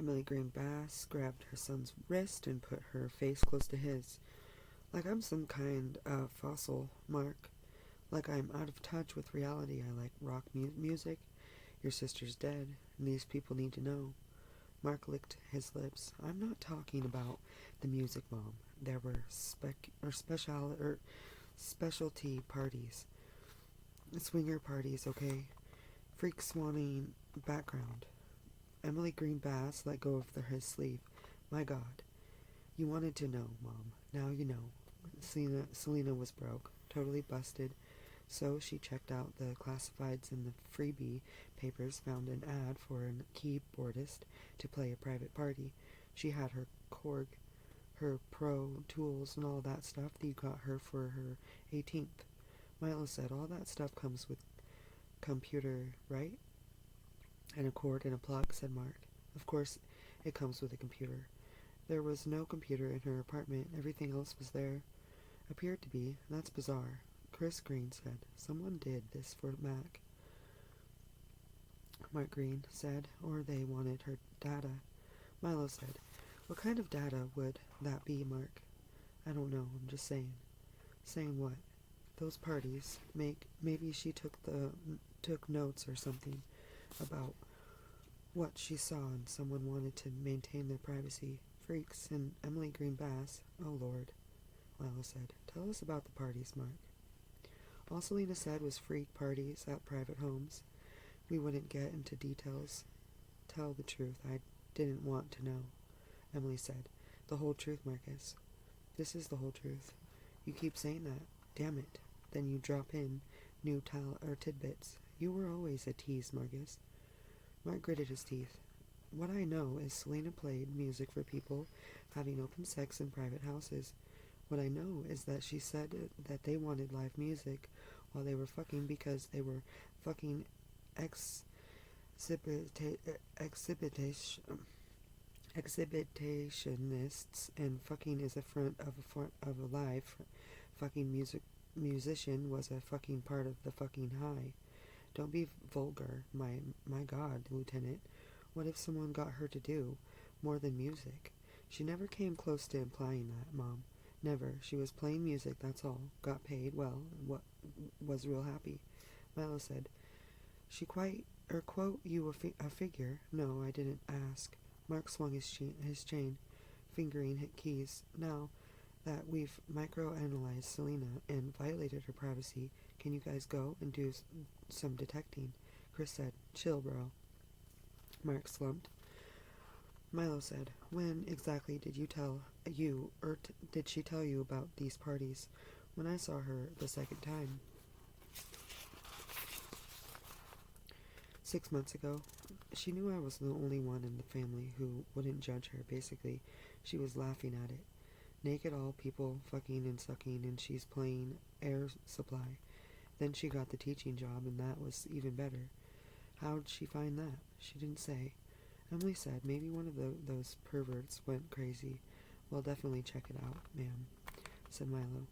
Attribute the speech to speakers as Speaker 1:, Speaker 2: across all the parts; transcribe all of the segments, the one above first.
Speaker 1: Emily Green Bass grabbed her son's wrist and put her face close to his. Like I'm some kind of fossil, Mark. Like I'm out of touch with reality. I like rock music. Your sister's dead, and these people need to know. Mark licked his lips. I'm not talking about the music, Mom. There were specialty parties. Swinger parties, okay? Freaks wanting background. Emily Green Bass let go of his sleeve. My God. You wanted to know, Mom. Now you know. Selena was broke, totally busted, so she checked out the classifieds in the freebie papers, found an ad for a keyboardist to play a private party. She had her Korg, her Pro Tools, and all that stuff that you got her for her 18th. Milo said, all that stuff comes with computer, right? And a cord and a plug, said Mark. Of course it comes with a computer. There was no computer in her apartment. Everything else was there. Appeared to be. That's bizarre. Chris Green said, someone did this for Mac. Mark Green said, or they wanted her data. Milo said, what kind of data would that be, Mark? I don't know, I'm just saying. Saying what? Those parties. Maybe she took notes or something about what she saw and someone wanted to maintain their privacy. Freaks and Emily Green Bass. Oh Lord, Milo said. Tell us about the parties, Mark. All Selena said was freak parties at private homes. We wouldn't get into details. Tell the truth. I didn't want to know, Emily said. The whole truth, Marcus. This is the whole truth. You keep saying that. Damn it. Then you drop in new tidbits. You were always a tease, Marcus. Mark gritted his teeth. What I know is Selena played music for people having open sex in private houses. What I know is that she said that they wanted live music while they were fucking because they were fucking exhibitionists, and fucking is a front of a live fucking musician was a fucking part of the fucking high. Don't be vulgar, my God, Lieutenant. What if someone got her to do more than music? She never came close to implying that, Mom. Never. She was playing music, that's all. Got paid, well, was real happy. Milo said, she quote you a figure? No, I didn't ask. Mark swung his chain, fingering keys. Now that we've microanalyzed Selena and violated her privacy, can you guys go and do some detecting? Chris said, chill, bro. Mark slumped. Milo said, when exactly did you tell you, or did she tell you about these parties? When I saw her the second time. 6 months ago. She knew I was the only one in the family who wouldn't judge her, basically. She was laughing at it. Naked all people fucking and sucking, and she's playing air supply. Then she got the teaching job, and that was even better. How'd she find that? She didn't say. Emily said maybe one of those perverts went crazy. Well, definitely check it out, ma'am, said Milo.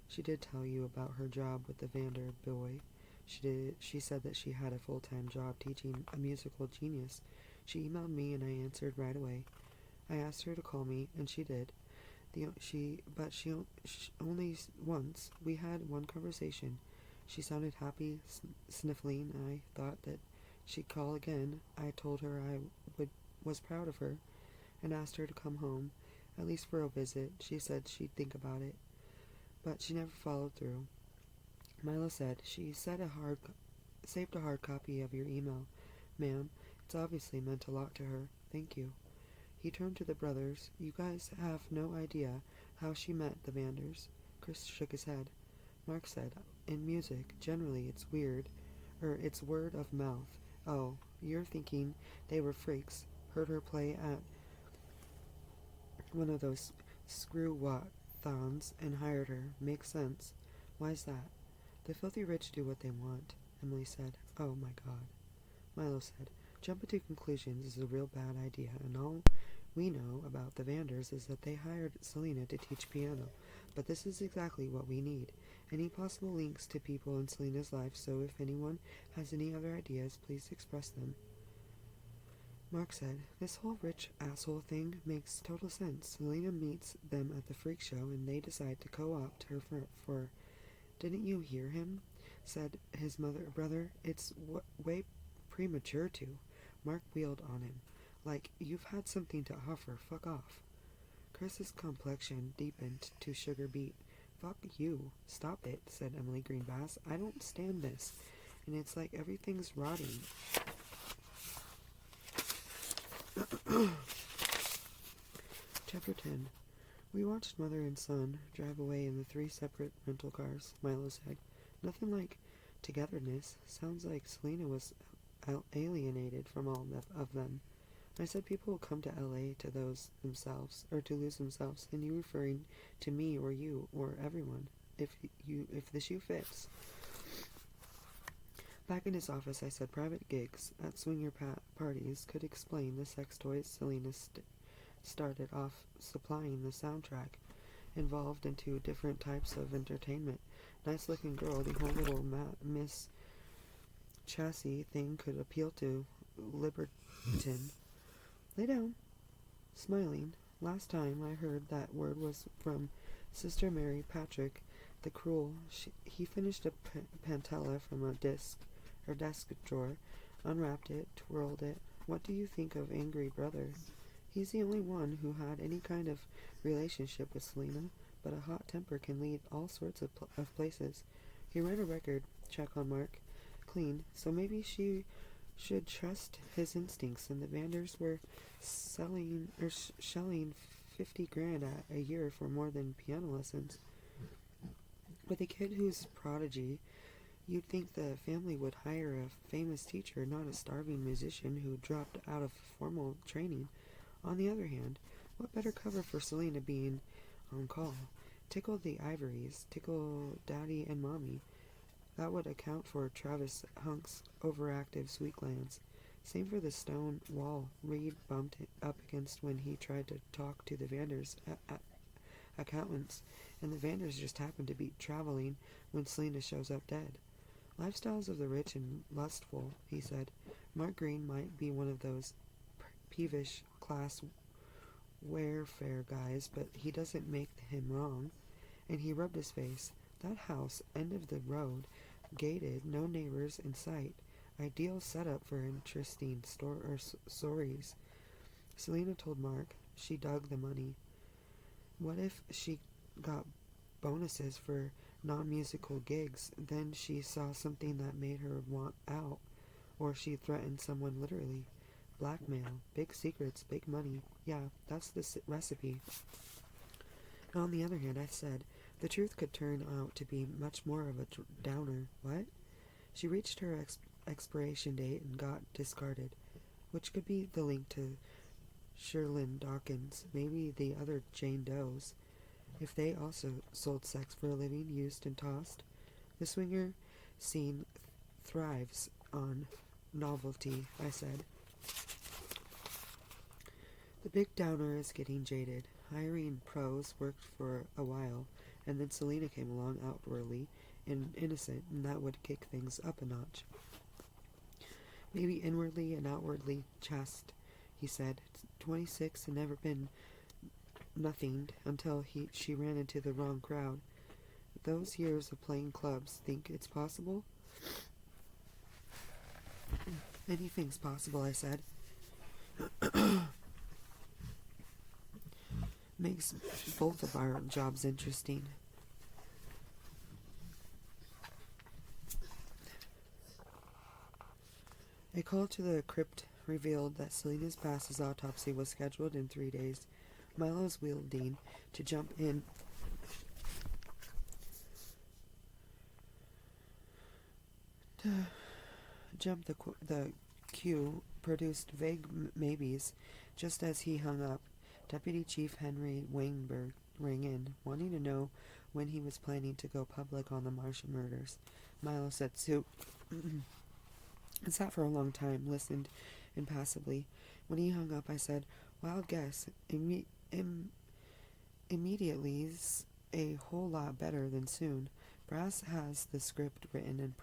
Speaker 1: She did tell you about her job with the Vander boy. She said that she had a full-time job teaching a musical genius. She emailed me and I answered right away. I asked her to call me, and she did. But she only once. We had one conversation. She sounded happy, sniffling. I thought that she'd call again. I told her was proud of her, and asked her to come home, at least for a visit. She said she'd think about it, but she never followed through. Milo said, she saved a hard copy of your email, ma'am. It's obviously meant a lot to her. Thank you. He turned to the brothers. You guys have no idea how she met the Vanders. Chris shook his head. Mark said, in music, generally it's it's word of mouth. Oh, you're thinking they were freaks. Heard her play at one of those screw-what-thons and hired her. Makes sense. Why's that? The filthy rich do what they want, Emily said. Oh my God. Milo said, jumping to conclusions is a real bad idea, and all we know about the Vanders is that they hired Selena to teach piano. But this is exactly what we need. Any possible links to people in Selena's life, so if anyone has any other ideas, please express them. Mark said, "This whole rich asshole thing makes total sense. Selena meets them at the freak show and they decide to co-opt her for didn't you hear him?" said his brother. "It's way premature to." Mark wheeled on him. "Like, you've had something to offer. Fuck off." Chris's complexion deepened to sugar beet. "Fuck you. Stop it," said Emily Greenbass. "I don't stand this. And it's like everything's rotting." Chapter 10. "We watched mother and son drive away in the 3 separate rental cars," Milo said. "Nothing like togetherness. Sounds like Selena was alienated from all of them." I said, "People will come to LA to lose themselves, and you referring to me or you or everyone, if the shoe fits." Back in his office, I said private gigs at swinger parties could explain the sex toys Selena started off supplying the soundtrack involved into different types of entertainment. Nice looking girl, the whole little Miss Chassis thing could appeal to Liberton. Lay down. Smiling. "Last time I heard that word was from Sister Mary Patrick the Cruel." He finished a pantella from a desk drawer, unwrapped it, twirled it. "What do you think of Angry Brother?" "He's the only one who had any kind of relationship with Selena, but a hot temper can lead all sorts of places." He ran a record check on Mark. "Clean, so maybe she should trust his instincts." And the Vanders were shelling $50,000 a year for more than piano lessons. With a kid who's prodigy, you'd think the family would hire a famous teacher, not a starving musician who dropped out of formal training. On the other hand, what better cover for Selena being on call? Tickle the Ivories, tickle Daddy and Mommy. That would account for Travis Hunk's overactive sweet glands. Same for the stone wall Reed bumped up against when he tried to talk to the Vanders' accountants, and the Vanders just happened to be traveling when Selena shows up dead. "Lifestyles of the rich and lustful," he said. "Mark Green might be one of those peevish class warfare guys, but he doesn't make him wrong." And he rubbed his face. "That house, end of the road, gated, no neighbors in sight. Ideal setup for interesting stories." Selena told Mark she dug the money. What if she got bonuses for non-musical gigs, then she saw something that made her want out, or she threatened someone literally? Blackmail, big secrets, big money. Yeah, that's the recipe. And on the other hand, I said, the truth could turn out to be much more of a downer. What? She reached her expiration date and got discarded, which could be the link to Sherlyn Dawkins, maybe the other Jane Does, if they also sold sex for a living, used and tossed. The swinger scene thrives on novelty, I said. The big downer is getting jaded. Hiring pros worked for a while, and then Selena came along outwardly and innocent, and that would kick things up a notch. Maybe inwardly and outwardly chaste, he said. 26 and never been nothing until she ran into the wrong crowd. Those years of playing clubs, think it's possible? Anything's possible, I said. Makes both of our jobs interesting. A call to the crypt revealed that Selena's Pass's autopsy was scheduled in 3 days. Milo's wielding to jump in the queue produced vague maybes. Just as he hung up, Deputy Chief Henry Weinberg rang in, wanting to know when he was planning to go public on the Martian murders. Milo said soup. I sat for a long time, listened impassively. When he hung up, I said, "Wild guess. Immediately's a whole lot better than soon. Brass has the script written and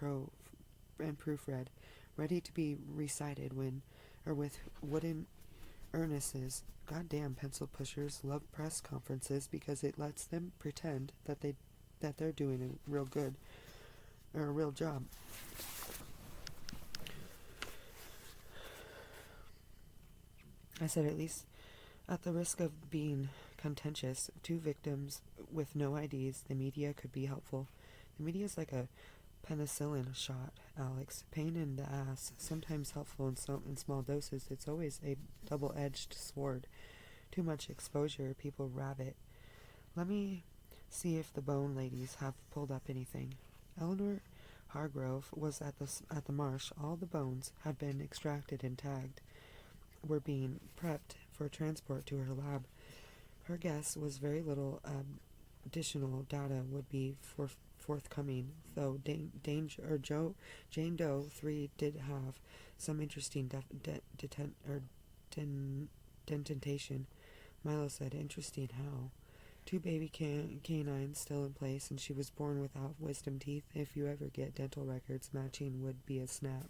Speaker 1: proofread, ready to be recited when or with wooden urnuses. Goddamn pencil pushers love press conferences because it lets them pretend that they're doing a real good or a real job. I said, at least at the risk of being contentious, 2 victims with no IDs, the media could be helpful. The media is like a penicillin shot, Alex. Pain in the ass, sometimes helpful in small doses. It's always a double-edged sword. Too much exposure, people rabbit. Let me see if the bone ladies have pulled up anything. Eleanor Hargrove was at the marsh. All the bones had been extracted and tagged, were being prepped for transport to her lab. Her guess was very little additional data would be forthcoming, though Jane Doe 3 did have some interesting dentation. Milo said, interesting how? 2 baby canines still in place, and she was born without wisdom teeth. If you ever get dental records matching, would be a snap.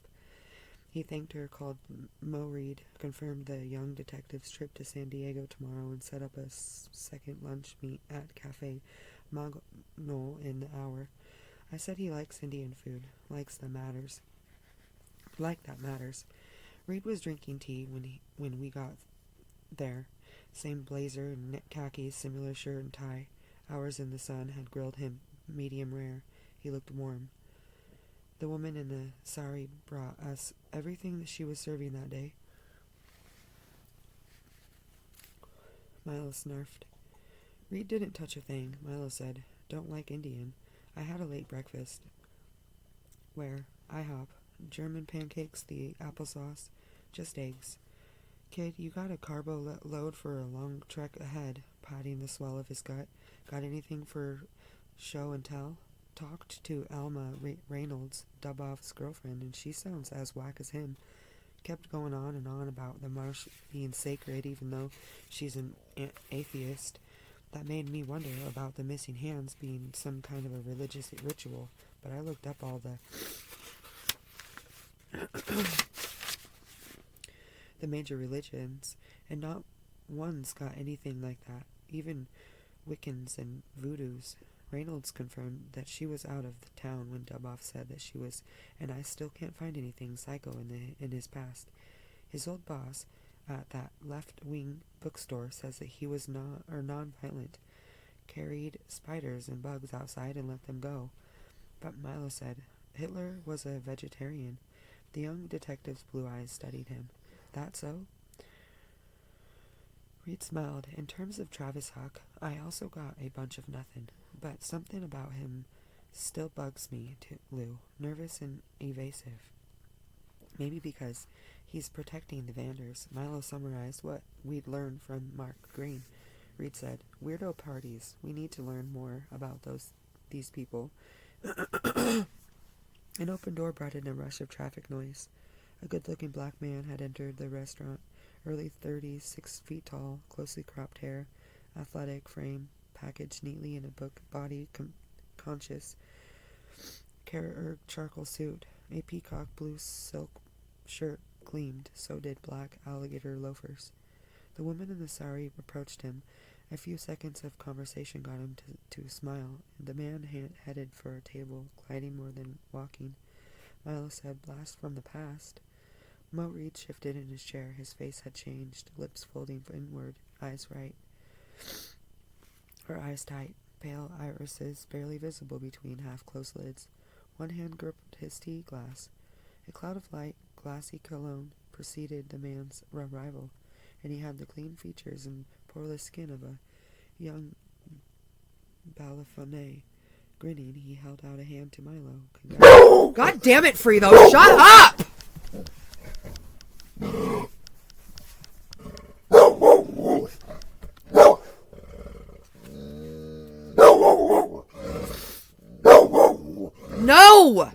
Speaker 1: He thanked her, called Mo Reed, confirmed the young detective's trip to San Diego tomorrow, and set up a second lunch meet at Cafe Magnol in the hour. I said he likes Indian food, like that matters. Reed was drinking tea when we got there. Same blazer and knit khakis, similar shirt and tie. Hours in the sun had grilled him medium rare. He looked warm. The woman in the sari brought us everything that she was serving that day. Milo snarfed. Reed didn't touch a thing. Milo said, don't like Indian. I had a late breakfast. Where? IHOP. German pancakes, the applesauce. Just eggs. Kid, you got a carbo load for a long trek ahead, patting the swell of his gut. Got anything for show and tell? Talked to Alma Reynolds, Dubov's girlfriend, and she sounds as whack as him. Kept going on and on about the marsh being sacred, even though she's an atheist. That made me wonder about the missing hands being some kind of a religious ritual, but I looked up all the major religions, and not one's got anything like that, even Wiccans and Voodoos. Reynolds confirmed that she was out of the town when Dubov said that she was, and I still can't find anything psycho in his past. His old boss at that left-wing bookstore says that he was non-violent, carried spiders and bugs outside and let them go. But Milo said Hitler was a vegetarian. The young detective's blue eyes studied him. That so? Reed smiled. In terms of Travis Huck, I also got a bunch of nothing. But something about him still bugs me, Lou. Nervous and evasive. Maybe because he's protecting the Vanders. Milo summarized what we'd learned from Mark Green. Reed said, weirdo parties. We need to learn more about these people. An open door brought in a rush of traffic noise. A good-looking black man had entered the restaurant. Early 30s, 6 feet tall, closely cropped hair, athletic frame, packaged neatly in a book body conscious charcoal suit. A peacock blue silk shirt gleamed, so did black alligator loafers. The woman in the sari approached him. A few seconds of conversation got him to smile. The man headed for a table, gliding more than walking. Milo said, blast from the past. Mo Reed shifted in his chair. His face had changed, lips folding inward, eyes right. Her eyes tight, pale irises barely visible between half-closed lids. One hand gripped his tea glass. A cloud of light, glassy cologne preceded the man's arrival, and he had the clean features and poreless skin of a young Balafonte. Grinning, he held out a hand to Milo. God damn it, Frito! Shut up! No!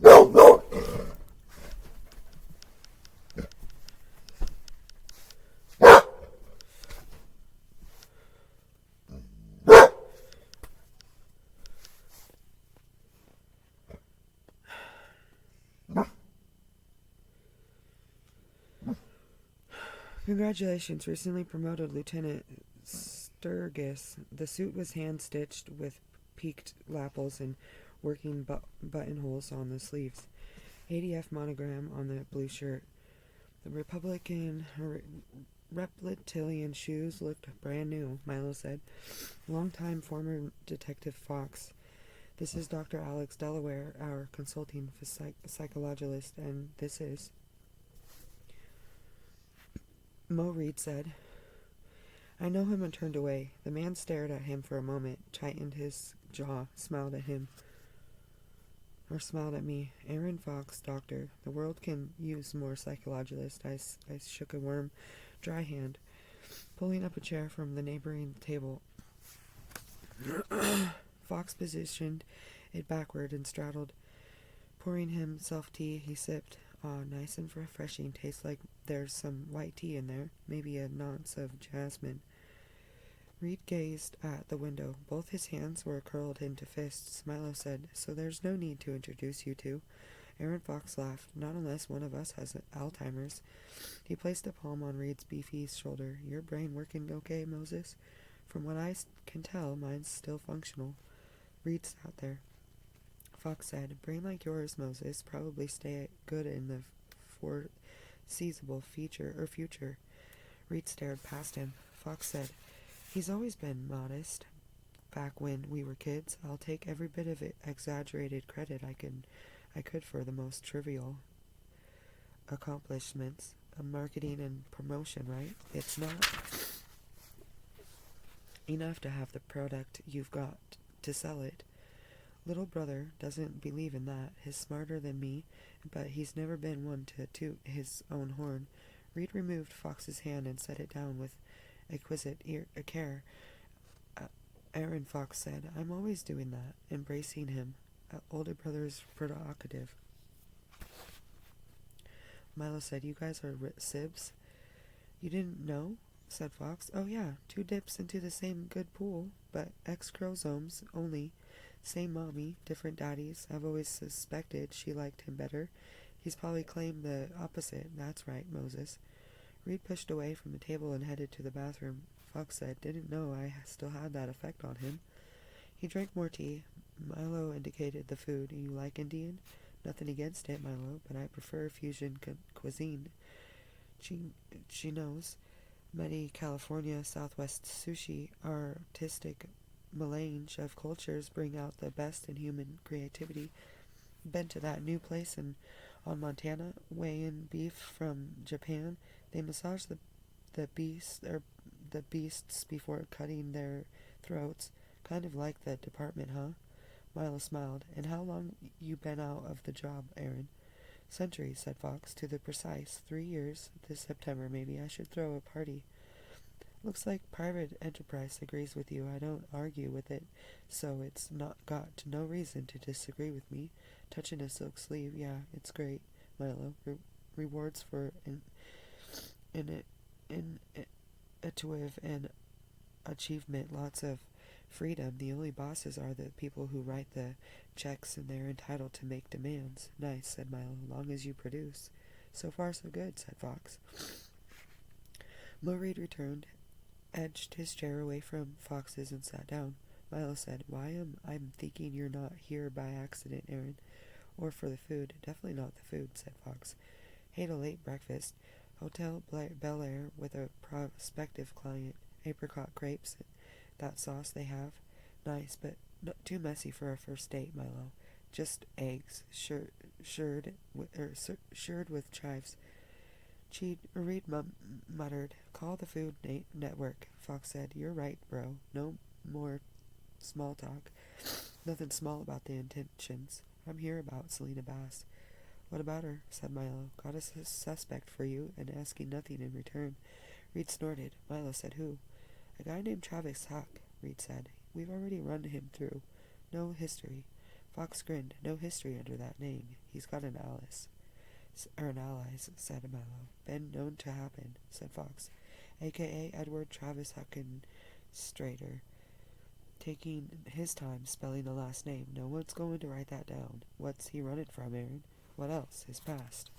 Speaker 1: Congratulations, recently promoted Lieutenant Sturgis. The suit was hand-stitched with peaked lapels and working buttonholes on the sleeves. ADF monogram on the blue shirt. The Republican reptilian shoes looked brand new, Milo said. Longtime former Detective Fox. This is Dr. Alex Delaware, our consulting psychologist, and this is... Mo Reed said. I know him and turned away. The man stared at him for a moment, tightened his jaw, smiled at him. Or smiled at me. Aaron Fox, doctor. The world can use more psychologists. I shook a warm, dry hand, pulling up a chair from the neighboring table. Fox positioned it backward and straddled. Pouring himself tea, he sipped. Ah, nice and refreshing. Tastes like there's some white tea in there. Maybe a nonce of jasmine. Reed gazed at the window. Both his hands were curled into fists. Milo said, so there's no need to introduce you two. Aaron Fox laughed. Not unless one of us has Alzheimer's. He placed a palm on Reed's beefy shoulder. Your brain working okay, Moses? From what I can tell, mine's still functional. Reed sat there. Fox said, brain like yours, Moses, probably stay good in the foreseeable future. Reed stared past him. Fox said, he's always been modest. Back when we were kids, I'll take every bit of it exaggerated credit I could for the most trivial accomplishments of marketing and promotion, right? It's not enough to have the product you've got to sell it. Little brother doesn't believe in that. He's smarter than me, but he's never been one to toot his own horn. Reed removed Fox's hand and set it down with exquisite care. Aaron Fox said, I'm always doing that, embracing him. Older brother's prerogative. Milo said, you guys are sibs? You didn't know? Said Fox. Oh yeah, 2 dips into the same good pool, but X chromosomes only. Same mommy, different daddies. I've always suspected she liked him better. He's probably claimed the opposite. That's right, Moses. Reed pushed away from the table and headed to the bathroom. Fox said, didn't know I still had that effect on him. He drank more tea. Milo indicated the food. You like Indian? Nothing against it, Milo, but I prefer fusion cuisine. She knows. Many California Southwest sushi, artistic melange of cultures bring out the best in human creativity. Been to that new place on Montana, weigh-in beef from Japan. They massage the beasts before cutting their throats. Kind of like the department, huh? Milo smiled. And how long you been out of the job, Aaron? Centuries, said Fox, to the precise. 3 years. This September, maybe. I should throw a party. Looks like private enterprise agrees with you. I don't argue with it, so it's not got no reason to disagree with me. Touching a silk sleeve, yeah, it's great, Milo. Rewards for intuitive and achievement, lots of freedom. The only bosses are the people who write the checks, and they're entitled to make demands. Nice, said Milo, long as you produce. So far so good, said Fox. Mo Reed returned, edged his chair away from Fox's and sat down. Milo said, why I'm thinking you're not here by accident, Aaron. Or for the food. Definitely not the food, said Fox. Ate a late breakfast. Hotel Bel Air with a prospective client. Apricot grapes. That sauce they have. Nice, but not too messy for a first date, Milo. Just eggs, shirred with chives. Reed muttered, call the Food Network. Fox said, you're right, bro. No more small talk. Nothing small about the intentions. I'm here about Selena Bass. What about her? Said Milo. Got a suspect for you and asking nothing in return. Reed snorted. Milo said, who? A guy named Travis Huck, Reed said. We've already run him through. No history. Fox grinned. No history under that name. He's got an allies, said Milo. Been known to happen, said Fox. A.K.A. Edward Travis Huckenstrader. Taking his time spelling the last name. No one's going to write that down. What's he running from, Aaron? What else? His past.